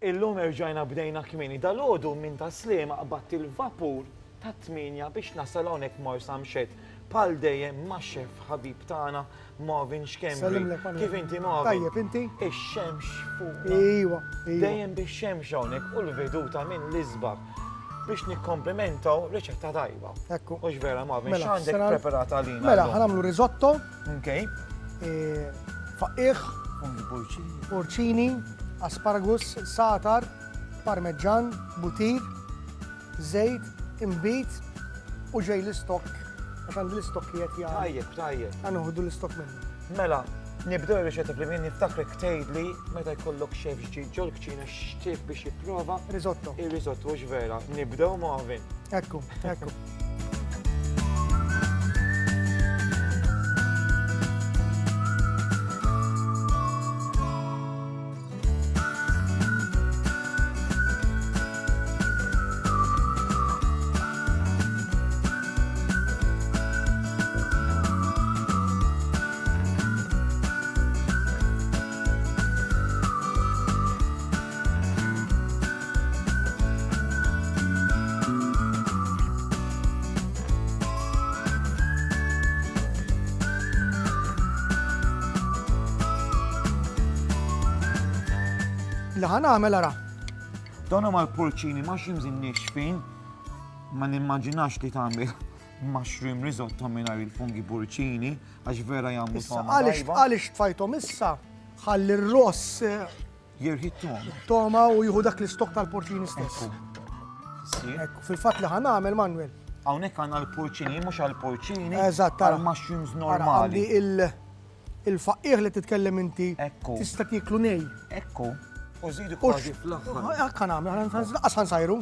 Illum erġajna bdejna kmieni dal-għodu minn ta' Sliema qabadt il-vapur ta' 8 biex nasal hawnhekk Marsa Mxed. Pal dejjem ma' xef ħabib tagħna Marvin Xkembri. Kif inti Marvin? Tajjeb inti? Ix-xemx fuq. Iwa. Dejjem bix-xemx hawnhekk u l-veduta minn l-isbaħ biex nikkomplimentaw riċetta tajba. Ekku. Mhux vera Marvin, Mela, x'għandek preparat għalina? Mela, ħanamlu risotto, Okay. faqqieħ, porcini, asparagus, satar, parmeġġan, butir, żejt, imbit u ġej l-istokk. Għax għandi l-istokk jiet jgħal. Tajjeb. Għanuħdu l-istokk minnu. Mela, nibdew ir-riċetta fl-min niftakrek tgħidli meta jkollok xef ġdid ġol kċina x'tip biex jipprova Risotto. ir-risotto mhux vera. Nibdew Marvin. Ekku. Li ħanagħmel ara. Donna mal-porcini mushrooms in-nixfin ma nimmaġinax li tagħmel mushroom risotto mingħajr il-fungi porcini għax vera jagħmlu fama tajba. Għaliex tfajthom issa ħalli r-ross Jirħittuhom. toma u jieħu dak l-istokk tal-porcini stess. Ekku, fil-fatt li ħanagħmel Manuel. Hawnhekk għandna l-porcini mhux għall-porcini Eżatt, tara. għall-mushrooms Ara, normali. għandi il-faqqieħ li titkellem inti Ekku. tista' tieklu nej. Ekku. U żidu kważi fl-aħħar. Hekk ħanagħmel, laqas ħansajru.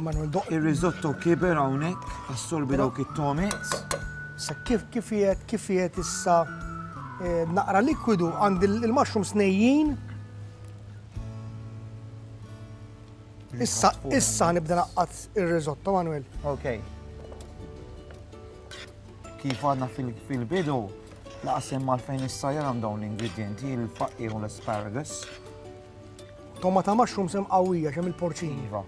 Manuel doq. Ir-risotto kiber hawnhekk, assorbi dawk it-tomats. Sa kif qiegħed issa naqra likwidu għandi il-mushroom snejjin. Issa nibda naqqat ir-risotto Manuel. Okay. Kif għadna fil-bidu, laqsem mal-fejn issa jaram dawn l-ingredienti, il-faqqi u l-asparagus. Tomata mushroom sem qawwija xem il-porcini. Iva.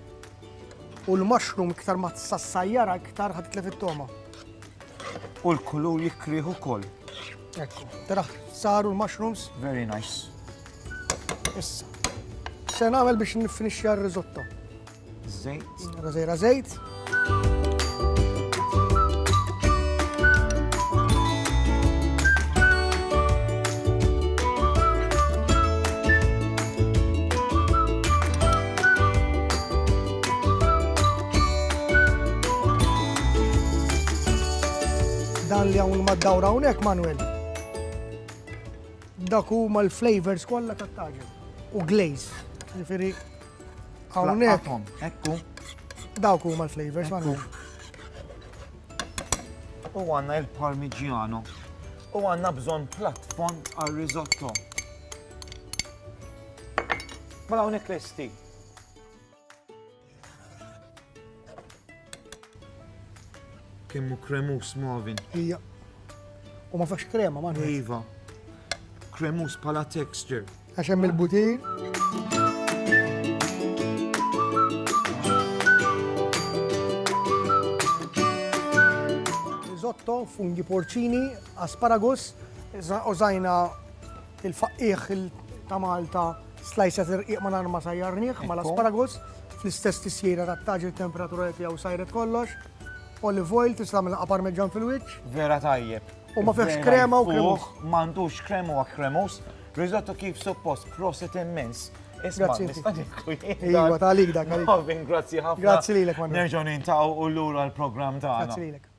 U l-mushroom iktar ma tsassajjara iktar ħatitlef it-toma. U l-kulur jikrih ukoll. Ekku. Tara saru l-mushrooms. Very nice. Issa. Se nagħmel biex nifinixxja r-risotto. Żejt. Rażejra żejt. Dan li hawn mad-dawra hawnhekk Manuel. Dak huma l-flavors kollha tat-taġel. U glaze. Ġifieri hawnhekk. Ekku. Dawk huma l-flavors Manuel. U għandna il-parmigiano. U għandna bżonn plattfond għal-risotto. Mela hawnhekk lesti. Kemmu kremus Marvin. Hija. U ma fax krema Manuel. Iva. Kremus pala texture. Għax hemm il-butir. Risotto, funghi porcini, asparagus, użajna il-faqqieħ ta' Malta slajsa tirqiq ma ma sajjarnieh mal-asparagus, fl-istess tisjira tat-taġel temperatura tiegħu sajret kollox. Olive oil tista' tagħmel parmeġġan fil-wiċċ. Vera tajjeb. U ma fiex krema u kremus. M'għandux krema u kremus. Risotto kif suppost, proset immens. Isma, Grazzi. nista' niklu jien. Iva, talik dak. Marvin, grazzi ħafna. Grazzi lilek, Manuel. Nerġgħu nintaw u l-lura l-programm tagħna. Grazzi lilek.